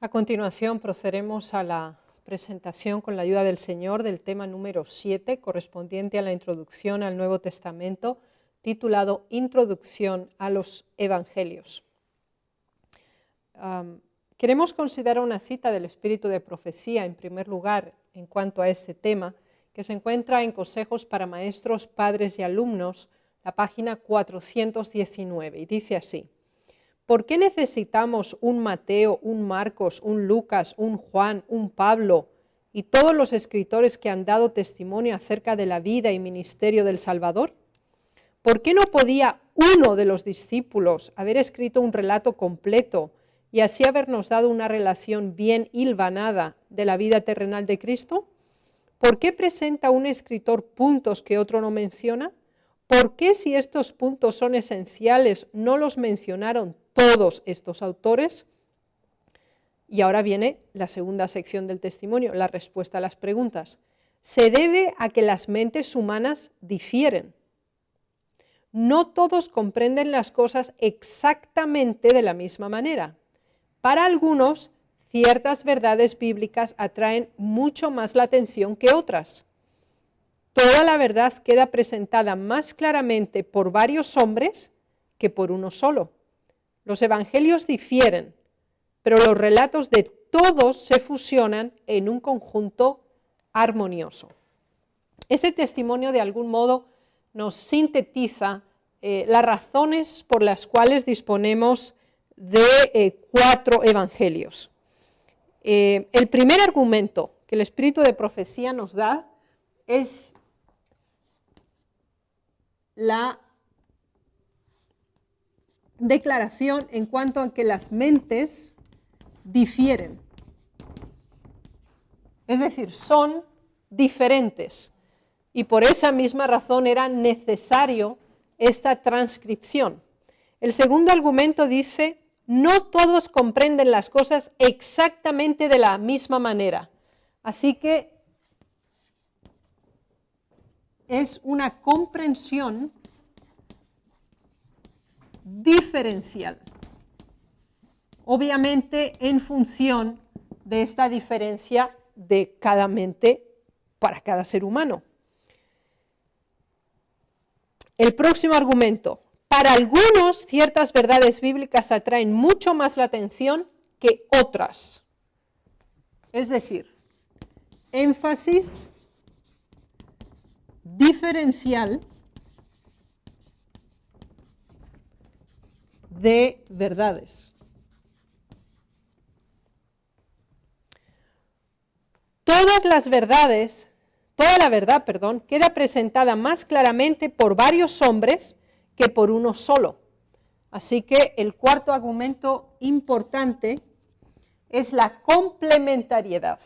A continuación procederemos a la presentación con la ayuda del Señor del tema número 7, correspondiente a la introducción al Nuevo Testamento, titulado Introducción a los Evangelios. Queremos considerar una cita del Espíritu de Profecía, en primer lugar, en cuanto a este tema, que se encuentra en Consejos para Maestros, Padres y Alumnos, la página 419, y dice así: ¿por qué necesitamos un Mateo, un Marcos, un Lucas, un Juan, un Pablo y todos los escritores que han dado testimonio acerca de la vida y ministerio del Salvador? ¿Por qué no podía uno de los discípulos haber escrito un relato completo y así habernos dado una relación bien hilvanada de la vida terrenal de Cristo? ¿Por qué presenta un escritor puntos que otro no menciona? ¿Por qué, si estos puntos son esenciales, no los mencionaron todos estos autores? Y ahora viene la segunda sección del testimonio, la respuesta a las preguntas. Se debe a que las mentes humanas difieren. No todos comprenden las cosas exactamente de la misma manera. Para algunos, ciertas verdades bíblicas atraen mucho más la atención que otras. Toda la verdad queda presentada más claramente por varios hombres que por uno solo. Los evangelios difieren, pero los relatos de todos se fusionan en un conjunto armonioso. Este testimonio, de algún modo, nos sintetiza las razones por las cuales disponemos de 4 evangelios. El primer argumento que el Espíritu de Profecía nos da es la declaración en cuanto a que las mentes difieren. Es decir, son diferentes. Y por esa misma razón era necesario esta transcripción. El segundo argumento dice: no todos comprenden las cosas exactamente de la misma manera. Así que es una comprensión diferencial, obviamente en función de esta diferencia de cada mente para cada ser humano. El próximo argumento: para algunos ciertas verdades bíblicas atraen mucho más la atención que otras. Es decir, énfasis diferencial de verdades. Toda la verdad, queda presentada más claramente por varios hombres que por uno solo. Así que el cuarto argumento importante es la complementariedad.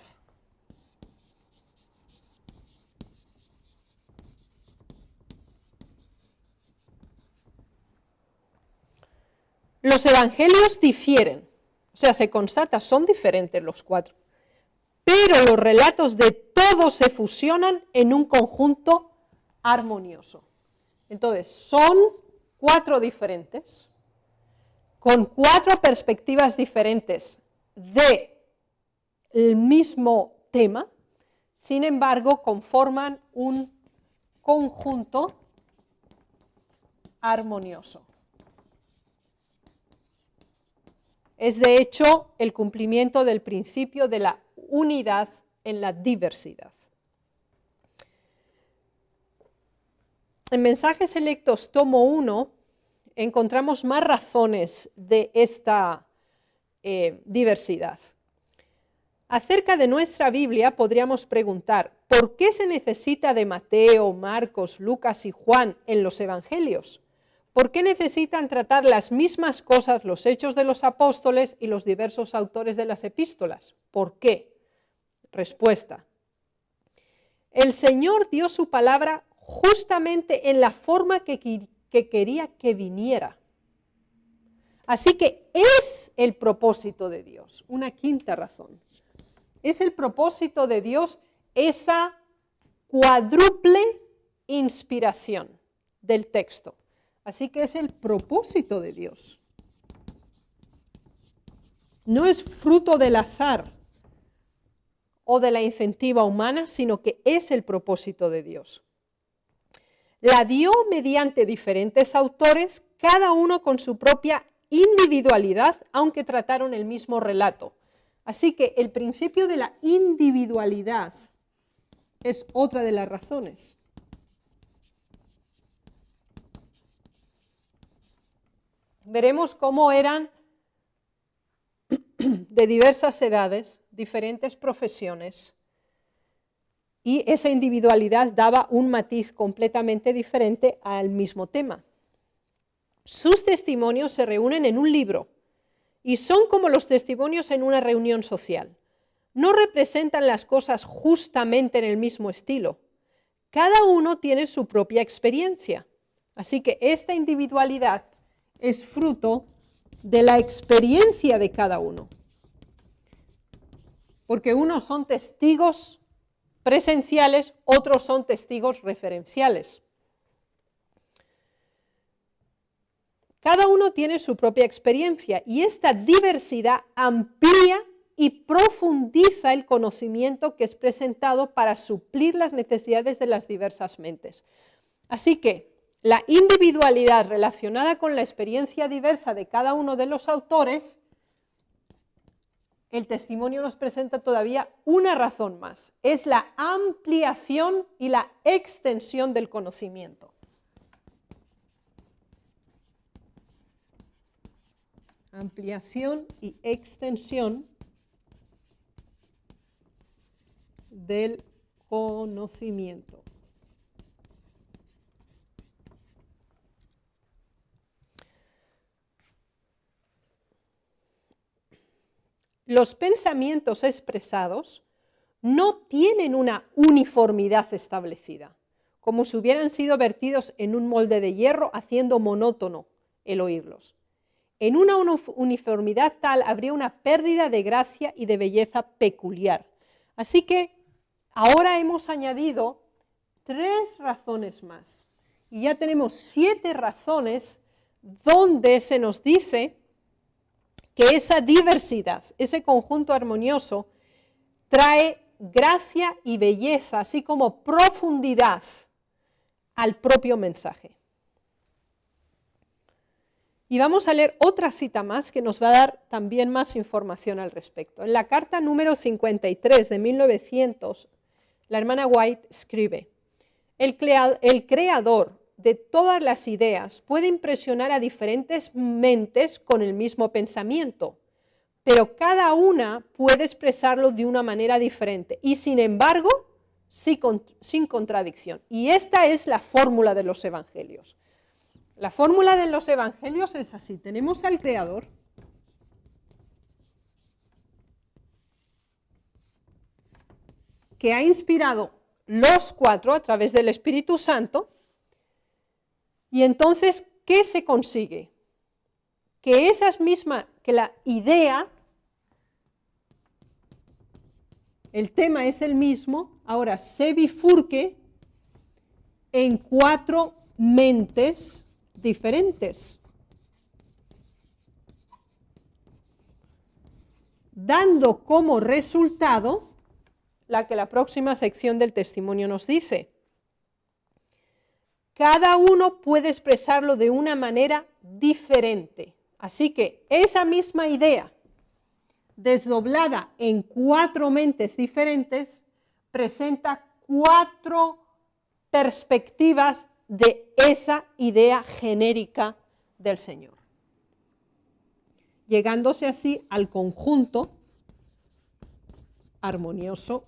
Los evangelios difieren, o sea, se constata, son diferentes los 4, pero los relatos de todos se fusionan en un conjunto armonioso. Entonces, son 4 diferentes, con 4 perspectivas diferentes del mismo tema, sin embargo, conforman un conjunto armonioso. Es de hecho el cumplimiento del principio de la unidad en la diversidad. En Mensajes Selectos, tomo 1, encontramos más razones de esta diversidad. Acerca de nuestra Biblia podríamos preguntar: ¿por qué se necesita de Mateo, Marcos, Lucas y Juan en los evangelios? ¿Por qué necesitan tratar las mismas cosas los Hechos de los Apóstoles y los diversos autores de las epístolas? ¿Por qué? Respuesta: el Señor dio su palabra justamente en la forma que quería que viniera. Así que es el propósito de Dios. Una quinta razón: es el propósito de Dios esa cuádruple inspiración del texto. Así que es el propósito de Dios. no es fruto del azar o de la incentiva humana, sino que es el propósito de Dios. La dio mediante diferentes autores, cada uno con su propia individualidad, aunque trataron el mismo relato. Así que el principio de la individualidad es otra de las razones. Veremos cómo eran de diversas edades, diferentes profesiones, y esa individualidad daba un matiz completamente diferente al mismo tema. Sus testimonios se reúnen en un libro y son como los testimonios en una reunión social. No representan las cosas justamente en el mismo estilo. Cada uno tiene su propia experiencia. Así que esta individualidad es fruto de la experiencia de cada uno. Porque unos son testigos presenciales, otros son testigos referenciales. Cada uno tiene su propia experiencia y esta diversidad amplía y profundiza el conocimiento que es presentado para suplir las necesidades de las diversas mentes. Así que la individualidad relacionada con la experiencia diversa de cada uno de los autores, el testimonio nos presenta todavía una razón más, es la ampliación y la extensión del conocimiento. Ampliación y extensión del conocimiento. Los pensamientos expresados no tienen una uniformidad establecida, como si hubieran sido vertidos en un molde de hierro, haciendo monótono el oírlos. En una uniformidad tal habría una pérdida de gracia y de belleza peculiar. Así que ahora hemos añadido 3 razones más. Y ya tenemos 7 razones donde se nos dice que esa diversidad, ese conjunto armonioso, trae gracia y belleza, así como profundidad al propio mensaje. Y vamos a leer otra cita más que nos va a dar también más información al respecto. En la carta número 53 de 1900, la hermana White escribe: el creador de todas las ideas puede impresionar a diferentes mentes con el mismo pensamiento, pero cada una puede expresarlo de una manera diferente y, sin embargo, sin contradicción. Y esta es la fórmula de los evangelios. La fórmula de los evangelios es así: tenemos al Creador, que ha inspirado los 4 a través del Espíritu Santo, y entonces, ¿qué se consigue? Que que la idea, el tema es el mismo, ahora se bifurque en 4 mentes diferentes, dando como resultado la que la próxima sección del testimonio nos dice. Cada uno puede expresarlo de una manera diferente. Así que esa misma idea, desdoblada en 4 mentes diferentes, presenta 4 perspectivas de esa idea genérica del Señor, llegándose así al conjunto armonioso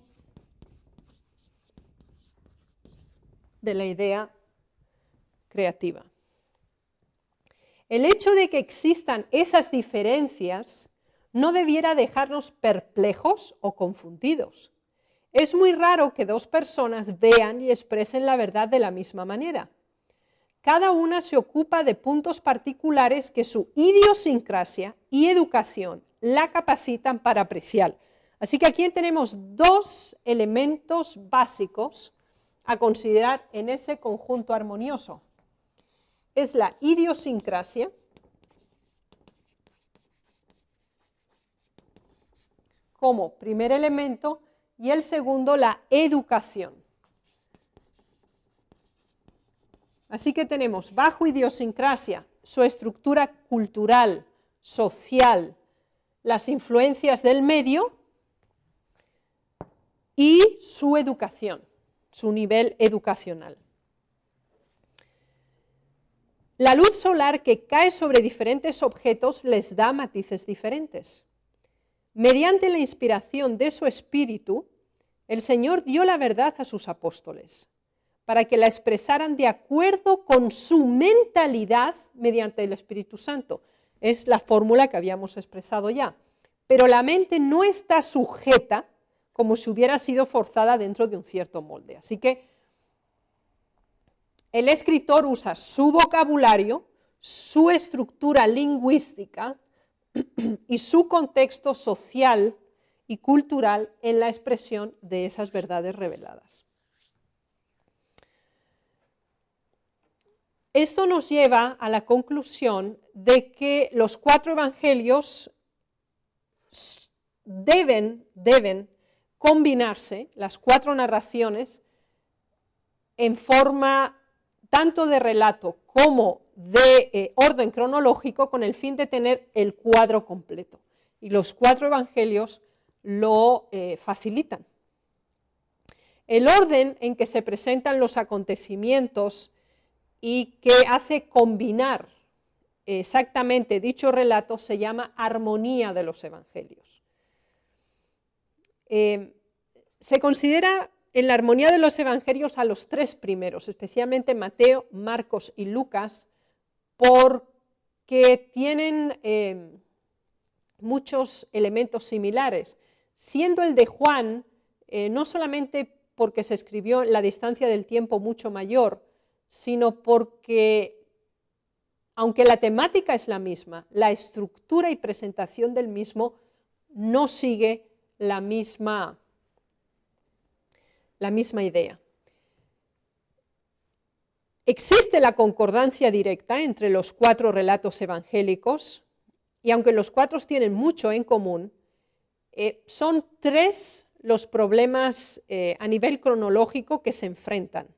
de la idea creativa. El hecho de que existan esas diferencias no debiera dejarnos perplejos o confundidos. Es muy raro que 2 personas vean y expresen la verdad de la misma manera. Cada una se ocupa de puntos particulares que su idiosincrasia y educación la capacitan para apreciar. Así que aquí tenemos 2 elementos básicos a considerar en ese conjunto armonioso. Es la idiosincrasia como primer elemento y el segundo la educación. Así que tenemos bajo idiosincrasia su estructura cultural, social, las influencias del medio y su educación, su nivel educacional. La luz solar que cae sobre diferentes objetos les da matices diferentes. Mediante la inspiración de su espíritu, el Señor dio la verdad a sus apóstoles, para que la expresaran de acuerdo con su mentalidad mediante el Espíritu Santo. Es la fórmula que habíamos expresado ya. Pero la mente no está sujeta como si hubiera sido forzada dentro de un cierto molde. Así que el escritor usa su vocabulario, su estructura lingüística y su contexto social y cultural en la expresión de esas verdades reveladas. Esto nos lleva a la conclusión de que los 4 evangelios deben combinarse, las 4 narraciones, en forma tanto de relato como de orden cronológico, con el fin de tener el cuadro completo. Y los 4 evangelios lo facilitan. El orden en que se presentan los acontecimientos y que hace combinar exactamente dicho relato se llama armonía de los evangelios. Se considera en la armonía de los evangelios a los 3 primeros, especialmente Mateo, Marcos y Lucas, porque tienen muchos elementos similares, siendo el de Juan no solamente porque se escribió en la distancia del tiempo mucho mayor, sino porque, aunque la temática es la misma, la estructura y presentación del mismo no sigue la misma idea. Existe la concordancia directa entre los 4 relatos evangélicos, y aunque los 4 tienen mucho en común, son 3 los problemas a nivel cronológico que se enfrentan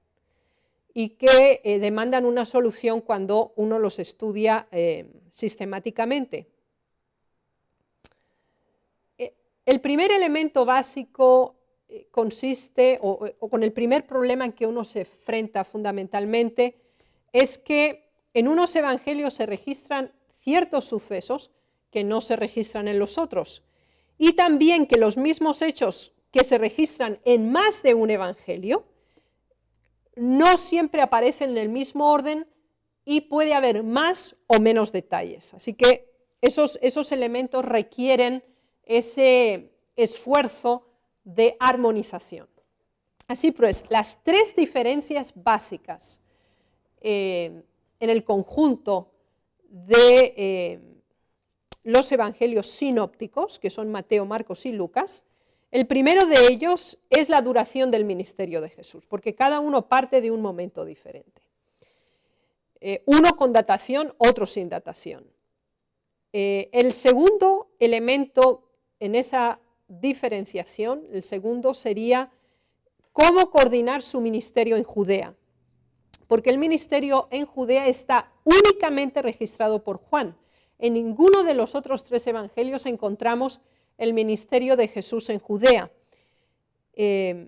y que demandan una solución cuando uno los estudia sistemáticamente. El primer elemento básico consiste, o con el primer problema en que uno se enfrenta fundamentalmente, es que en unos evangelios se registran ciertos sucesos que no se registran en los otros, y también que los mismos hechos que se registran en más de un evangelio no siempre aparecen en el mismo orden y puede haber más o menos detalles. Así que esos elementos requieren ese esfuerzo de armonización. Así pues, las 3 diferencias básicas en el conjunto de los evangelios sinópticos, que son Mateo, Marcos y Lucas, el primero de ellos es la duración del ministerio de Jesús, porque cada uno parte de un momento diferente. Uno con datación, otro sin datación. El segundo elemento en esa diferenciación, el segundo sería cómo coordinar su ministerio en Judea, porque el ministerio en Judea está únicamente registrado por Juan. En ninguno de los otros 3 evangelios encontramos el ministerio de Jesús en Judea. Y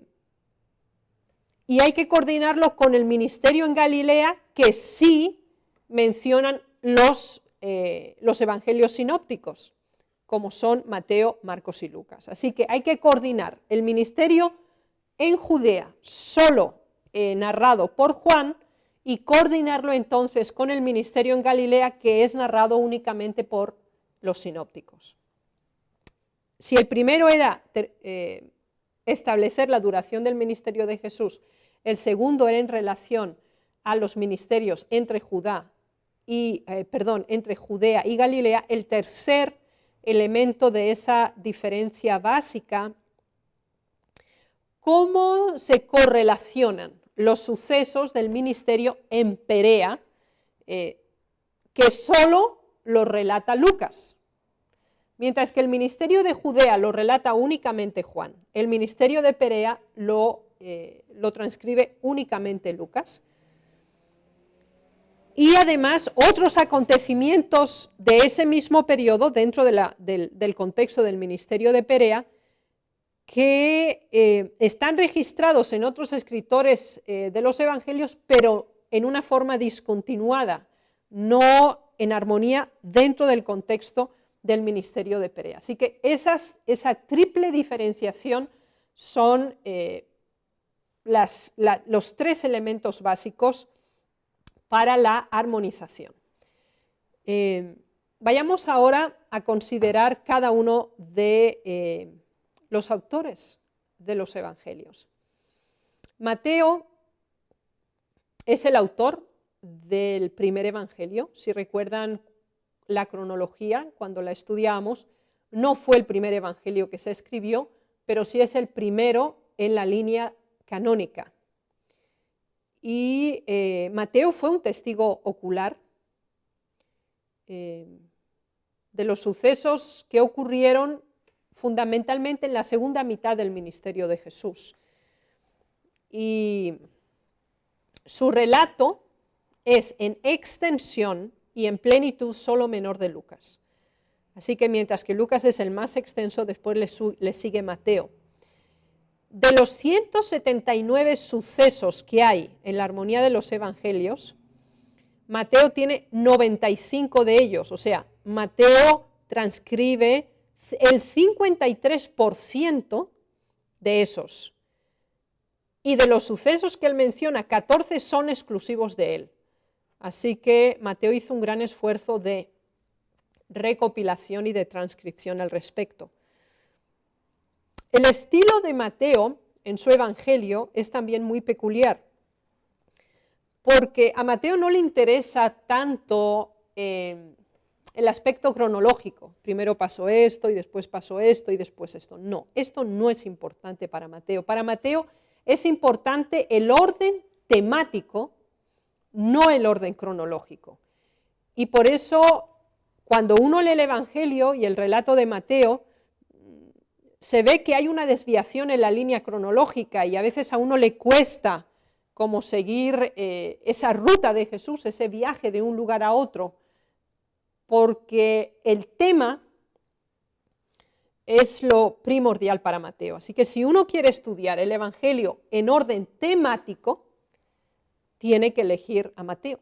hay que coordinarlo con el ministerio en Galilea, que sí mencionan los evangelios sinópticos, como son Mateo, Marcos y Lucas. Así que hay que coordinar el ministerio en Judea, solo narrado por Juan, y coordinarlo entonces con el ministerio en Galilea, que es narrado únicamente por los sinópticos. Si el primero era establecer la duración del ministerio de Jesús, el segundo era en relación a los ministerios entre Judea y Galilea, el tercer elemento de esa diferencia básica, cómo se correlacionan los sucesos del ministerio en Perea, que solo los relata Lucas. Mientras que el ministerio de Judea lo relata únicamente Juan, el ministerio de Perea lo transcribe únicamente Lucas. Y además otros acontecimientos de ese mismo periodo dentro del contexto del ministerio de Perea que están registrados en otros escritores de los evangelios, pero en una forma discontinuada, no en armonía dentro del contexto del ministerio de Perea. Así que esa triple diferenciación son los tres elementos básicos para la armonización. Vayamos ahora a considerar cada uno de los autores de los evangelios. Mateo es el autor del primer evangelio. Si recuerdan la cronología, cuando la estudiamos, no fue el primer evangelio que se escribió, pero sí es el primero en la línea canónica. Y Mateo fue un testigo ocular de los sucesos que ocurrieron fundamentalmente en la segunda mitad del ministerio de Jesús. Y su relato es en extensión y en plenitud solo menor de Lucas. Así que mientras que Lucas es el más extenso, después le sigue Mateo. De los 179 sucesos que hay en la armonía de los evangelios, Mateo tiene 95 de ellos, o sea, Mateo transcribe el 53% de esos. Y de los sucesos que él menciona, 14 son exclusivos de él. Así que Mateo hizo un gran esfuerzo de recopilación y de transcripción al respecto. El estilo de Mateo en su evangelio es también muy peculiar, porque a Mateo no le interesa tanto el aspecto cronológico. Primero pasó esto y después pasó esto y después esto. No, esto no es importante para Mateo. Para Mateo es importante el orden temático, no el orden cronológico. Y por eso, cuando uno lee el evangelio y el relato de Mateo, se ve que hay una desviación en la línea cronológica y a veces a uno le cuesta como seguir esa ruta de Jesús, ese viaje de un lugar a otro, porque el tema es lo primordial para Mateo. Así que si uno quiere estudiar el evangelio en orden temático, tiene que elegir a Mateo.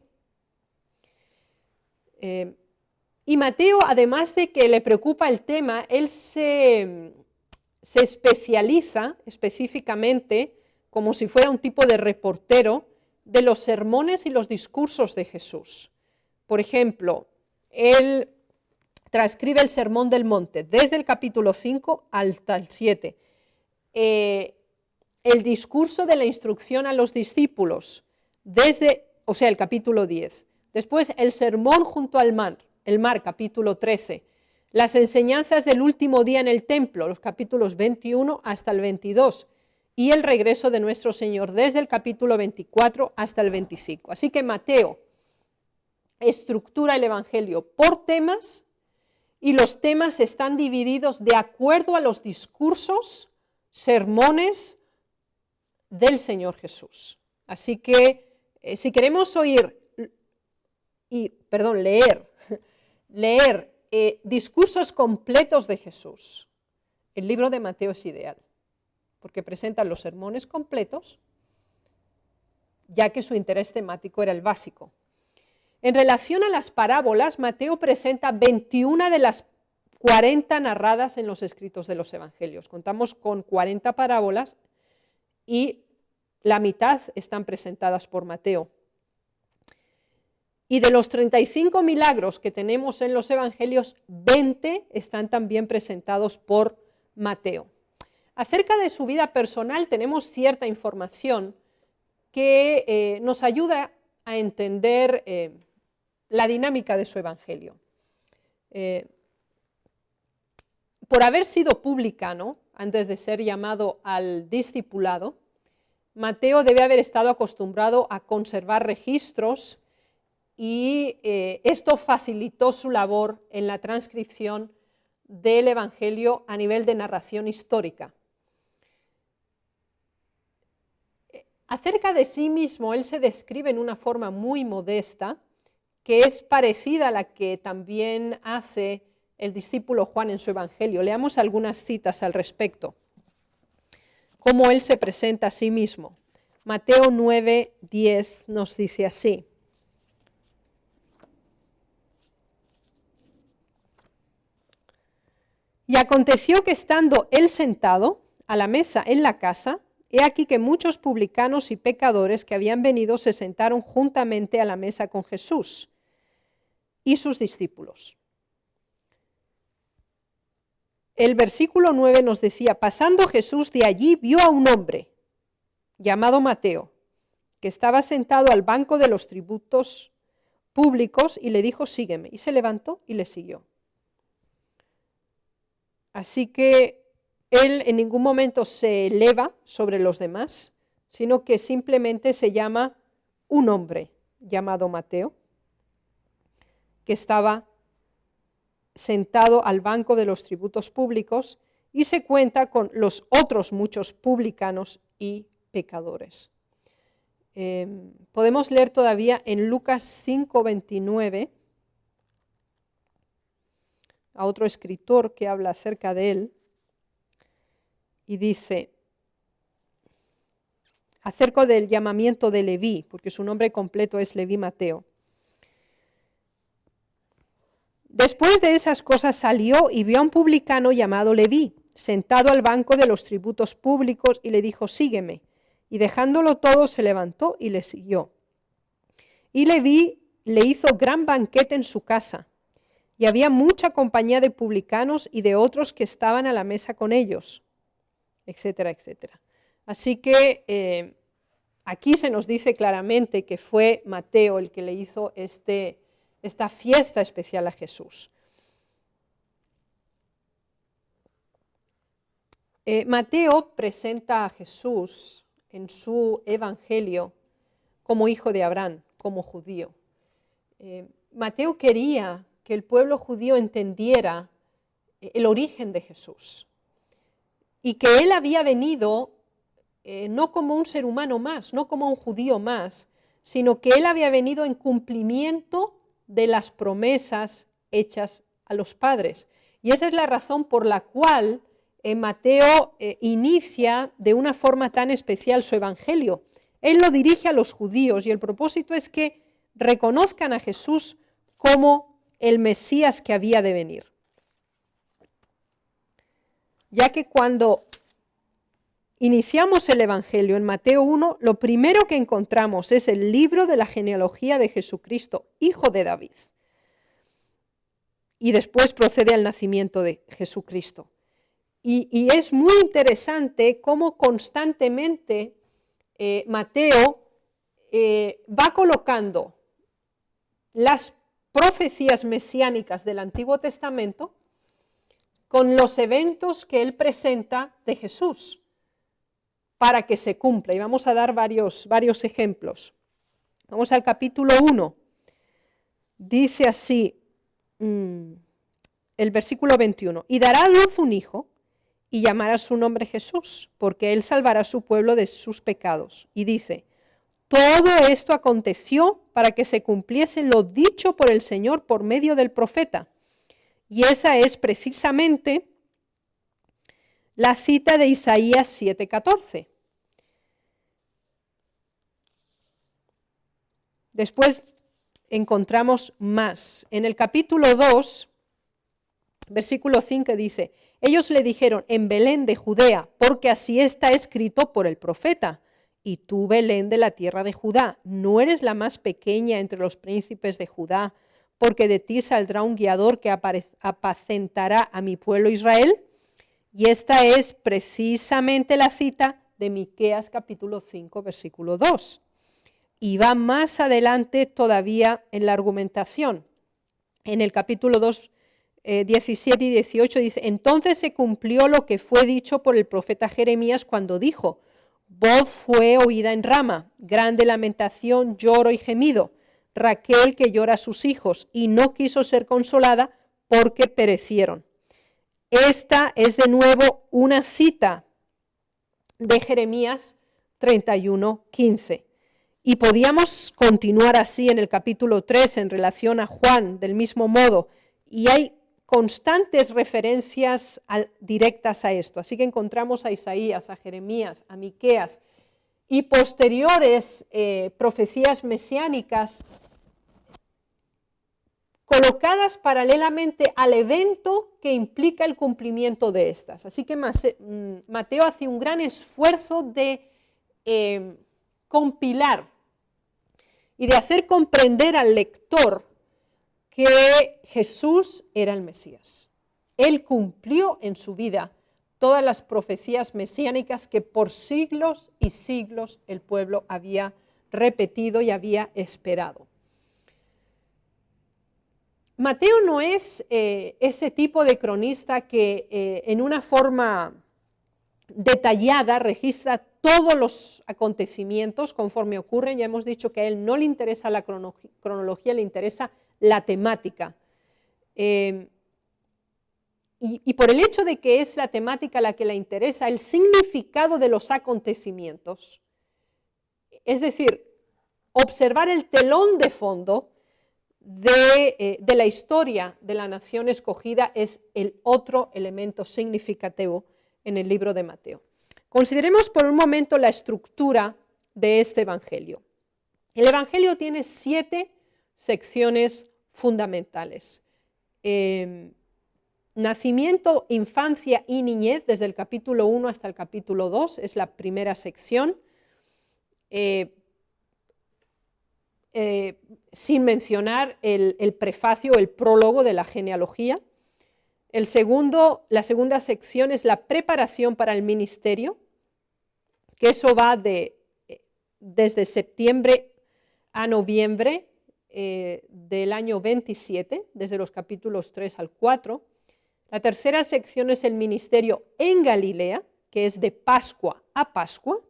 Y Mateo, además de que le preocupa el tema, él se especializa específicamente, como si fuera un tipo de reportero, de los sermones y los discursos de Jesús. Por ejemplo, él transcribe el Sermón del Monte, desde el capítulo 5 hasta el 7. El discurso de la instrucción a los discípulos, el capítulo 10. Después el sermón junto al mar, capítulo 13. Las enseñanzas del último día en el templo, los capítulos 21 hasta el 22. Y el regreso de nuestro Señor, desde el capítulo 24 hasta el 25. Así que Mateo estructura el Evangelio por temas, y los temas están divididos de acuerdo a los discursos, sermones del Señor Jesús. Así que si queremos leer discursos completos de Jesús, el libro de Mateo es ideal, porque presenta los sermones completos, ya que su interés temático era el básico. En relación a las parábolas, Mateo presenta 21 de las 40 narradas en los escritos de los evangelios. Contamos con 40 parábolas y la mitad están presentadas por Mateo. Y de los 35 milagros que tenemos en los evangelios, 20 están también presentados por Mateo. Acerca de su vida personal tenemos cierta información que nos ayuda a entender la dinámica de su evangelio. Por haber sido publicano, antes de ser llamado al discipulado, Mateo debe haber estado acostumbrado a conservar registros y esto facilitó su labor en la transcripción del Evangelio a nivel de narración histórica. Acerca de sí mismo, él se describe en una forma muy modesta, que es parecida a la que también hace el discípulo Juan en su Evangelio. Leamos algunas citas al respecto. Cómo él se presenta a sí mismo. Mateo 9:10 nos dice así. Y aconteció que estando él sentado a la mesa en la casa, he aquí que muchos publicanos y pecadores que habían venido se sentaron juntamente a la mesa con Jesús y sus discípulos. El versículo 9 nos decía, pasando Jesús de allí, vio a un hombre llamado Mateo, que estaba sentado al banco de los tributos públicos y le dijo, sígueme. Y se levantó y le siguió. Así que él en ningún momento se eleva sobre los demás, sino que simplemente se llama un hombre llamado Mateo, que estaba sentado al banco de los tributos públicos y se cuenta con los otros muchos publicanos y pecadores. Podemos leer todavía en Lucas 5:29 a otro escritor que habla acerca de él y dice acerca del llamamiento de Leví, porque su nombre completo es Leví Mateo. Después de esas cosas salió y vio a un publicano llamado Leví, sentado al banco de los tributos públicos, y le dijo, sígueme. Y dejándolo todo, se levantó y le siguió. Y Leví le hizo gran banquete en su casa, y había mucha compañía de publicanos y de otros que estaban a la mesa con ellos, etcétera, etcétera. Así que aquí se nos dice claramente que fue Mateo el que le hizo esta fiesta especial a Jesús. Mateo presenta a Jesús en su Evangelio como hijo de Abraham, como judío. Mateo quería que el pueblo judío entendiera el origen de Jesús y que él había venido no como un ser humano más, no como un judío más, sino que él había venido en cumplimiento de las promesas hechas a los padres. Y esa es la razón por la cual Mateo inicia de una forma tan especial su evangelio. Él lo dirige a los judíos y el propósito es que reconozcan a Jesús como el Mesías que había de venir. Ya que cuando iniciamos el Evangelio en Mateo 1, lo primero que encontramos es el libro de la genealogía de Jesucristo, hijo de David. Y después procede al nacimiento de Jesucristo. Y es muy interesante cómo constantemente Mateo va colocando las profecías mesiánicas del Antiguo Testamento con los eventos que él presenta de Jesús para que se cumpla. Y vamos a dar varios ejemplos. Vamos al capítulo 1. Dice así el versículo 21. Y dará a luz un hijo y llamará su nombre Jesús, porque él salvará a su pueblo de sus pecados. Y dice, todo esto aconteció para que se cumpliese lo dicho por el Señor por medio del profeta. Y esa es precisamente la cita de Isaías 7:14. Después encontramos más. En el capítulo 2, versículo 5 dice, ellos le dijeron, en Belén de Judea, porque así está escrito por el profeta. Y tú, Belén de la tierra de Judá, no eres la más pequeña entre los príncipes de Judá, porque de ti saldrá un guiador que apacentará a mi pueblo Israel. Y esta es precisamente la cita de Miqueas capítulo 5, versículo 2. Y va más adelante todavía en la argumentación. En el capítulo 2, 17 y 18 dice, entonces se cumplió lo que fue dicho por el profeta Jeremías cuando dijo, voz fue oída en Rama, grande lamentación, lloro y gemido, Raquel que llora a sus hijos y no quiso ser consolada porque perecieron. esta es de nuevo una cita de Jeremías 31:15. Y podíamos continuar así en el capítulo 3 en relación a Juan, del mismo modo, y hay constantes referencias directas a esto. Así que encontramos a Isaías, a Jeremías, a Miqueas y posteriores profecías mesiánicas colocadas paralelamente al evento que implica el cumplimiento de estas. Así que Mateo hace un gran esfuerzo de compilar y de hacer comprender al lector que Jesús era el Mesías. Él cumplió en su vida todas las profecías mesiánicas que por siglos y siglos el pueblo había repetido y había esperado. Mateo no es ese tipo de cronista que en una forma detallada registra todos los acontecimientos conforme ocurren. Ya hemos dicho que a él no le interesa la cronología, le interesa la temática. Y por el hecho de que es la temática la que le interesa, el significado de los acontecimientos, es decir, observar el telón de fondo de la historia de la nación escogida es el otro elemento significativo en el libro de Mateo. Consideremos por un momento la estructura de este evangelio. El evangelio tiene 7 secciones fundamentales. Nacimiento, infancia y niñez, desde el capítulo 1 hasta el capítulo 2, es la primera sección. Sin mencionar el prefacio, el prólogo de la genealogía. La segunda sección es la preparación para el ministerio, que eso va desde septiembre a noviembre del año 27, desde los capítulos 3 al 4. La tercera sección es el ministerio en Galilea, que es de Pascua a Pascua,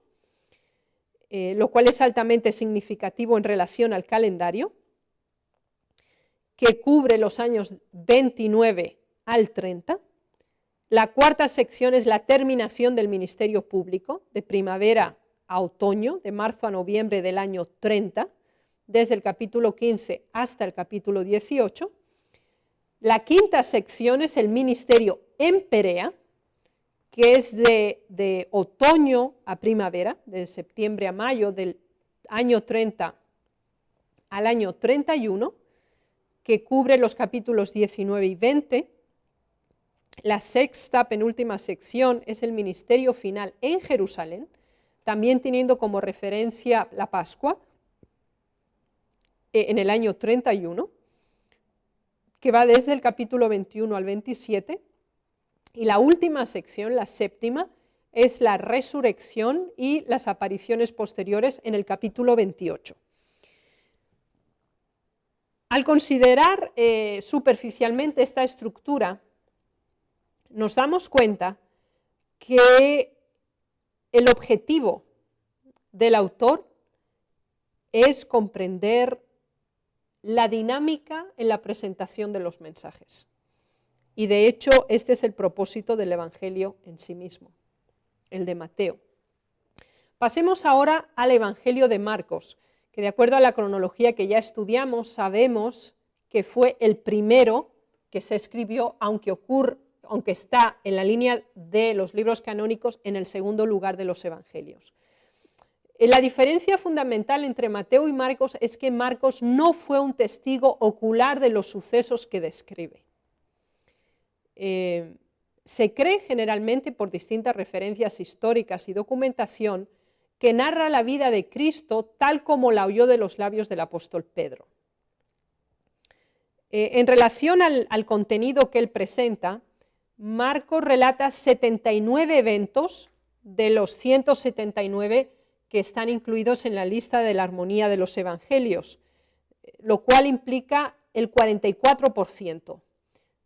lo cual es altamente significativo en relación al calendario, que cubre los años 29 al 30. La cuarta sección es la terminación del ministerio público, de primavera a otoño, de marzo a noviembre del año 30, desde el capítulo 15 hasta el capítulo 18. La quinta sección es el ministerio en Perea, que es de otoño a primavera, de septiembre a mayo, del año 30 al año 31, que cubre los capítulos 19 y 20. La sexta, penúltima sección es el ministerio final en Jerusalén, también teniendo como referencia la Pascua, en el año 31, que va desde el capítulo 21 al 27. Y la última sección, la séptima, es la resurrección y las apariciones posteriores en el capítulo 28. Al considerar superficialmente esta estructura, nos damos cuenta que el objetivo del autor es comprender la dinámica en la presentación de los mensajes. Y de hecho, este es el propósito del Evangelio en sí mismo, el de Mateo. Pasemos ahora al Evangelio de Marcos, que de acuerdo a la cronología que ya estudiamos, sabemos que fue el primero que se escribió, aunque está en la línea de los libros canónicos en el segundo lugar de los Evangelios. La diferencia fundamental entre Mateo y Marcos es que Marcos no fue un testigo ocular de los sucesos que describe. Se cree generalmente por distintas referencias históricas y documentación que narra la vida de Cristo tal como la oyó de los labios del apóstol Pedro. En relación al contenido que él presenta, Marcos relata 79 eventos de los 179 que están incluidos en la lista de la armonía de los evangelios, lo cual implica el 44%.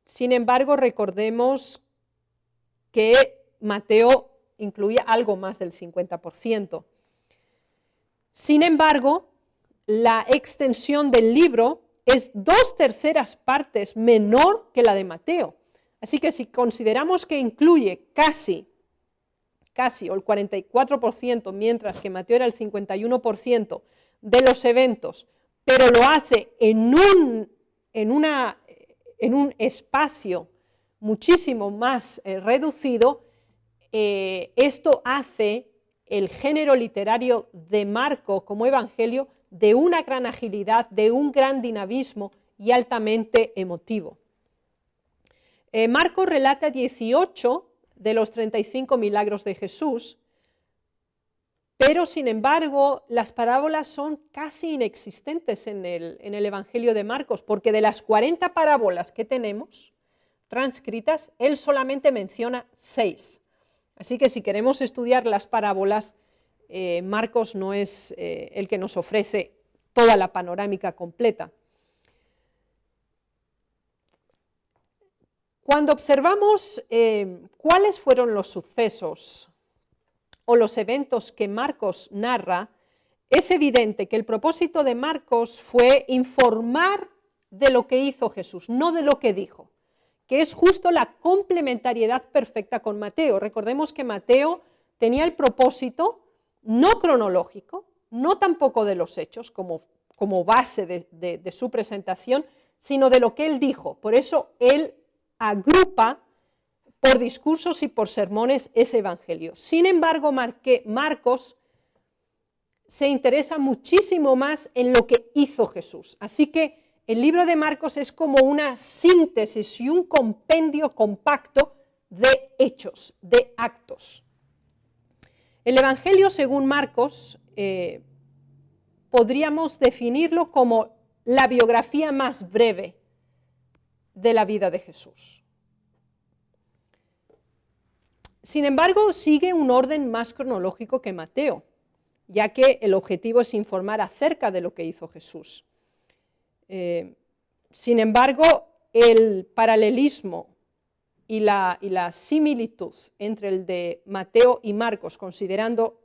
Sin embargo, recordemos que Mateo incluía algo más del 50%. Sin embargo, la extensión del libro es 2/3 partes menor que la de Mateo. Así que si consideramos que incluye casi o el 44%, mientras que Mateo era el 51% de los eventos, pero lo hace en un espacio muchísimo más reducido, esto hace el género literario de Marcos como evangelio de una gran agilidad, de un gran dinamismo y altamente emotivo. Marcos relata 18 de los 35 milagros de Jesús, pero sin embargo las parábolas son casi inexistentes en el Evangelio de Marcos, porque de las 40 parábolas que tenemos transcritas, él solamente menciona 6. Así que si queremos estudiar las parábolas, Marcos no es el que nos ofrece toda la panorámica completa. Cuando observamos cuáles fueron los sucesos o los eventos que Marcos narra, es evidente que el propósito de Marcos fue informar de lo que hizo Jesús, no de lo que dijo, que es justo la complementariedad perfecta con Mateo. Recordemos que Mateo tenía el propósito no cronológico, no tampoco de los hechos como base de su presentación, sino de lo que él dijo. Por eso él agrupa por discursos y por sermones ese evangelio. Sin embargo, Marcos se interesa muchísimo más en lo que hizo Jesús. Así que el libro de Marcos es como una síntesis y un compendio compacto de hechos, de actos. El evangelio, según Marcos, podríamos definirlo como la biografía más breve de la vida de Jesús. Sin embargo, sigue un orden más cronológico que Mateo, ya que el objetivo es informar acerca de lo que hizo Jesús. Sin embargo, el paralelismo y la similitud entre el de Mateo y Marcos, considerando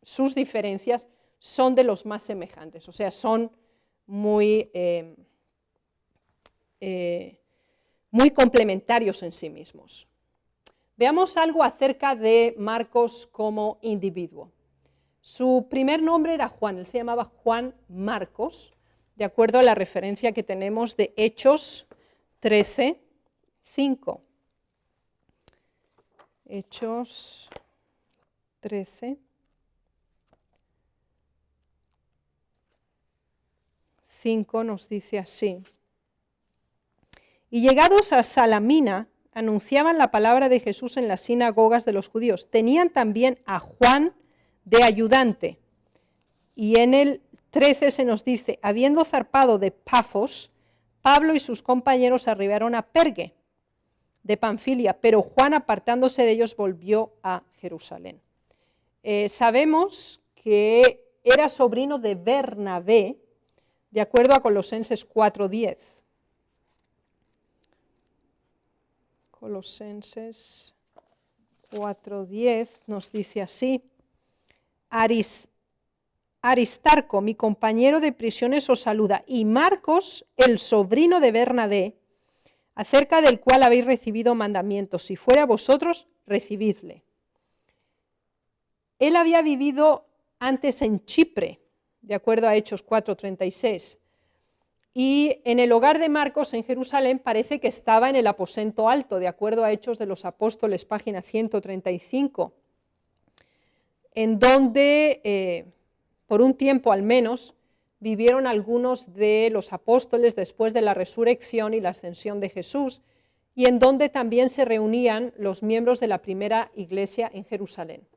sus diferencias, son de los más semejantes, o sea, son muy complementarios en sí mismos. Veamos algo acerca de Marcos como individuo. Su primer nombre era Juan, él se llamaba Juan Marcos, de acuerdo a la referencia que tenemos de Hechos 13:5. Hechos 13:5 nos dice así: y llegados a Salamina, anunciaban la palabra de Jesús en las sinagogas de los judíos. Tenían también a Juan de ayudante. Y en el 13 se nos dice: habiendo zarpado de Pafos, Pablo y sus compañeros arribaron a Perge de Panfilia, pero Juan, apartándose de ellos, volvió a Jerusalén. Sabemos que era sobrino de Bernabé, de acuerdo a Colosenses 4:10. Colosenses 4:10 nos dice así: Aristarco, mi compañero de prisiones, os saluda, y Marcos, el sobrino de Bernabé, acerca del cual habéis recibido mandamientos. Si fuera vosotros, recibidle. Él había vivido antes en Chipre, de acuerdo a Hechos 4:36, y en el hogar de Marcos en Jerusalén parece que estaba en el aposento alto, de acuerdo a Hechos de los Apóstoles, página 135, en donde, por un tiempo al menos, vivieron algunos de los apóstoles después de la resurrección y la ascensión de Jesús, y en donde también se reunían los miembros de la primera iglesia en Jerusalén.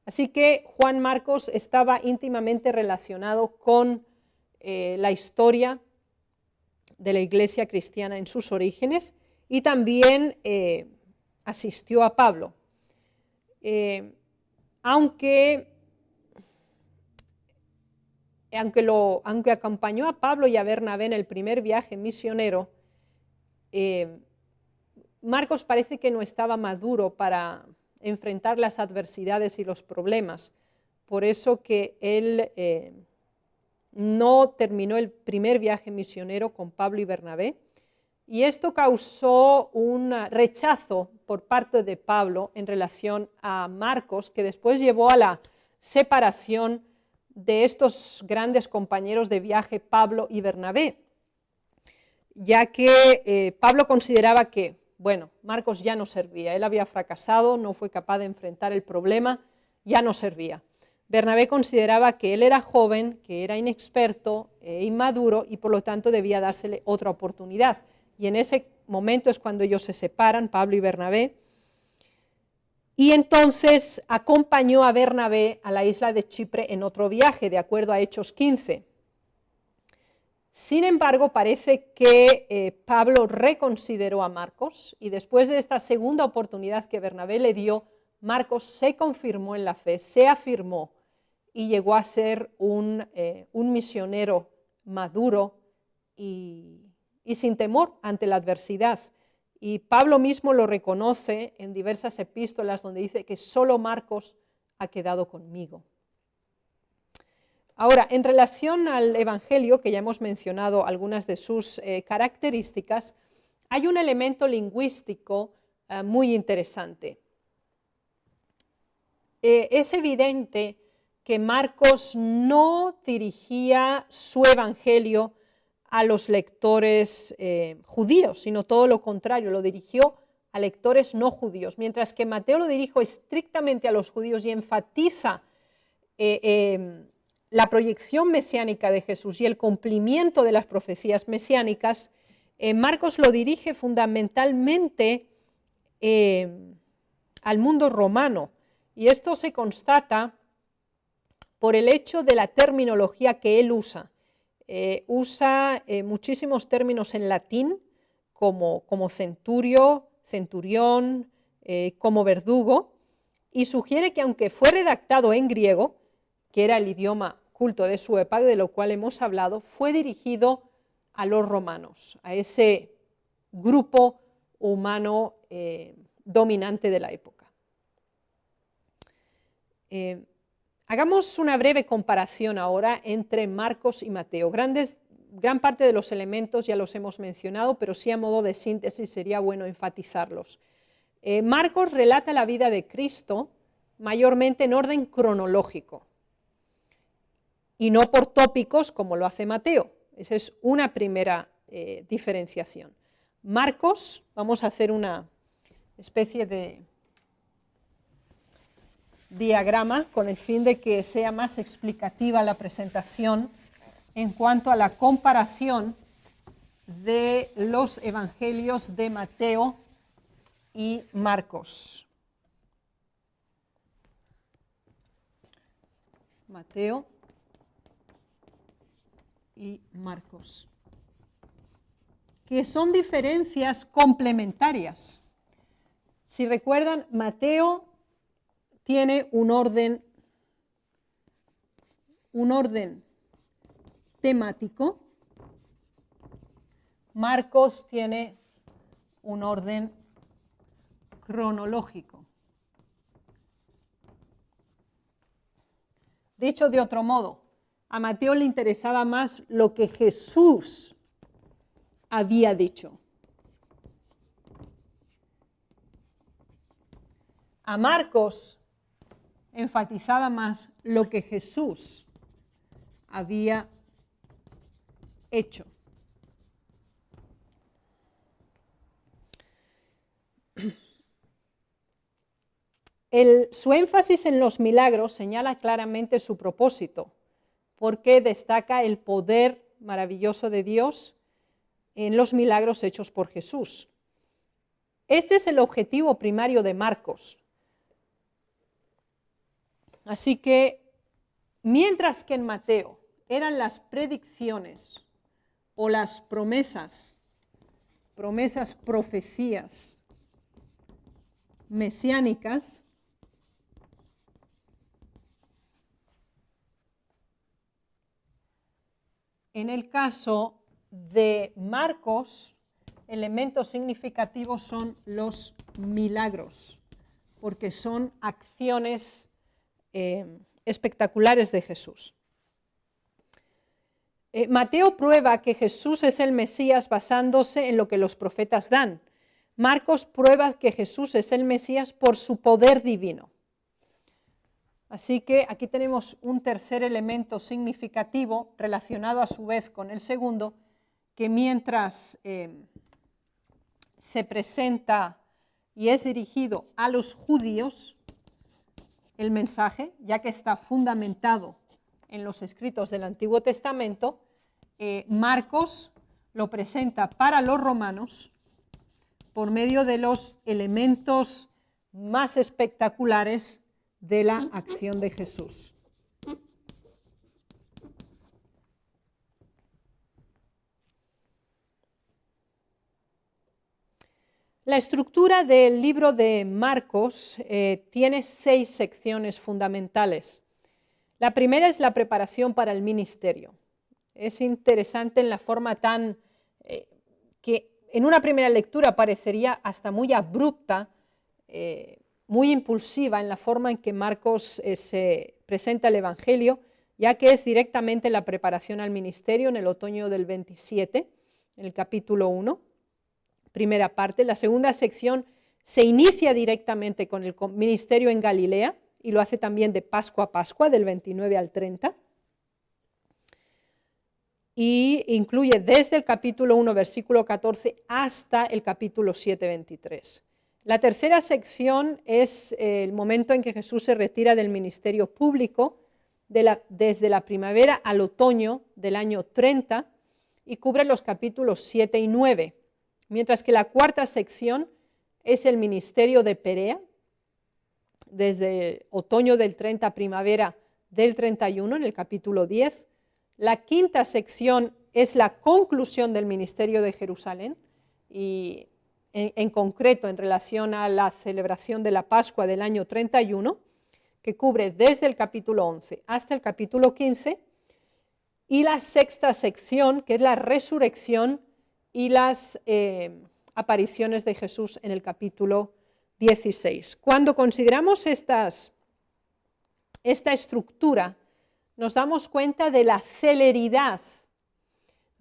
Así que Juan Marcos estaba íntimamente relacionado con la historia de la iglesia cristiana en sus orígenes, y también asistió a Pablo. Aunque acompañó a Pablo y a Bernabé en el primer viaje misionero, Marcos parece que no estaba maduro para enfrentar las adversidades y los problemas. Por eso que él no terminó el primer viaje misionero con Pablo y Bernabé, y esto causó un rechazo por parte de Pablo en relación a Marcos, que después llevó a la separación de estos grandes compañeros de viaje, Pablo y Bernabé, ya que Pablo consideraba que, bueno, Marcos ya no servía, él había fracasado, no fue capaz de enfrentar el problema, ya no servía. Bernabé consideraba que él era joven, que era inexperto e inmaduro y por lo tanto debía dársele otra oportunidad. Y en ese momento es cuando ellos se separan, Pablo y Bernabé, y entonces acompañó a Bernabé a la isla de Chipre en otro viaje, de acuerdo a Hechos 15. Sin embargo, parece que Pablo reconsideró a Marcos y después de esta segunda oportunidad que Bernabé le dio, Marcos se confirmó en la fe, se afirmó y llegó a ser un misionero maduro y sin temor ante la adversidad. Y Pablo mismo lo reconoce en diversas epístolas donde dice que solo Marcos ha quedado conmigo. Ahora, en relación al Evangelio, que ya hemos mencionado algunas de sus características, hay un elemento lingüístico muy interesante. Es evidente que Marcos no dirigía su Evangelio a los lectores judíos, sino todo lo contrario, lo dirigió a lectores no judíos, mientras que Mateo lo dirigió estrictamente a los judíos y enfatiza la proyección mesiánica de Jesús y el cumplimiento de las profecías mesiánicas. Marcos lo dirige fundamentalmente al mundo romano, y esto se constata por el hecho de la terminología que él usa. Usa muchísimos términos en latín, como centurio, centurión, como verdugo, y sugiere que aunque fue redactado en griego, que era el idioma culto de su época, de lo cual hemos hablado, fue dirigido a los romanos, a ese grupo humano dominante de la época. Hagamos una breve comparación ahora entre Marcos y Mateo. Gran parte de los elementos ya los hemos mencionado, pero sí a modo de síntesis sería bueno enfatizarlos. Marcos relata la vida de Cristo mayormente en orden cronológico y no por tópicos como lo hace Mateo. Esa es una primera diferenciación. Marcos, vamos a hacer una especie de diagrama con el fin de que sea más explicativa la presentación en cuanto a la comparación de los evangelios de Mateo y Marcos. Mateo y Marcos, que son diferencias complementarias. Si recuerdan, Mateo tiene un orden temático, Marcos tiene un orden cronológico. Dicho de otro modo, a Mateo le interesaba más lo que Jesús había dicho. A Marcos enfatizaba más lo que Jesús había hecho. Su énfasis en los milagros señala claramente su propósito, porque destaca el poder maravilloso de Dios en los milagros hechos por Jesús. Este es el objetivo primario de Marcos. Así que, mientras que en Mateo eran las predicciones o las promesas, profecías mesiánicas, en el caso de Marcos, elementos significativos son los milagros, porque son acciones espectaculares de Jesús. Mateo prueba que Jesús es el Mesías basándose en lo que los profetas dan. Marcos prueba que Jesús es el Mesías por su poder divino. Así que aquí tenemos un tercer elemento significativo relacionado a su vez con el segundo, que mientras se presenta y es dirigido a los judíos, el mensaje, ya que está fundamentado en los escritos del Antiguo Testamento, Marcos lo presenta para los romanos por medio de los elementos más espectaculares de la acción de Jesús. La estructura del libro de Marcos tiene 6 secciones fundamentales. La primera es la preparación para el ministerio. Es interesante en la forma que en una primera lectura parecería hasta muy abrupta, muy impulsiva en la forma en que Marcos se presenta el Evangelio, ya que es directamente la preparación al ministerio en el otoño del 27, en el capítulo 1, primera parte. La segunda sección se inicia directamente con el ministerio en Galilea y lo hace también de Pascua a Pascua, del 29 al 30. Y incluye desde el capítulo 1, versículo 14, hasta el capítulo 7, 23. La tercera sección es el momento en que Jesús se retira del ministerio público desde la primavera al otoño del año 30 y cubre los capítulos 7 y 9, mientras que la cuarta sección es el ministerio de Perea, desde otoño del 30 a primavera del 31 en el capítulo 10. La quinta sección es la conclusión del ministerio de Jerusalén y en concreto en relación a la celebración de la Pascua del año 31, que cubre desde el capítulo 11 hasta el capítulo 15, y la sexta sección, que es la resurrección y las apariciones de Jesús en el capítulo 16. Cuando consideramos esta estructura, nos damos cuenta de la celeridad,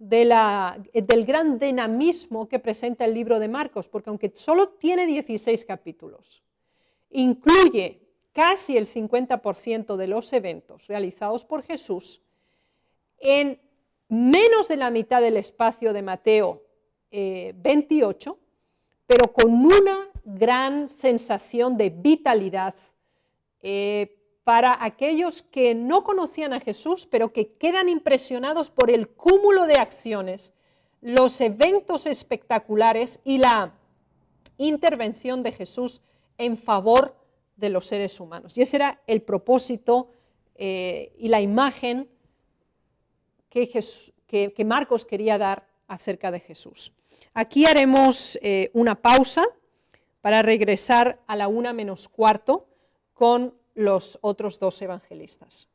del gran dinamismo que presenta el libro de Marcos, porque aunque solo tiene 16 capítulos, incluye casi el 50% de los eventos realizados por Jesús en menos de la mitad del espacio de Mateo 28, pero con una gran sensación de vitalidad para aquellos que no conocían a Jesús, pero que quedan impresionados por el cúmulo de acciones, los eventos espectaculares y la intervención de Jesús en favor de los seres humanos. Y ese era el propósito y la imagen que Marcos quería dar acerca de Jesús. Aquí haremos una pausa para regresar a la 1:15 con los otros 2 evangelistas.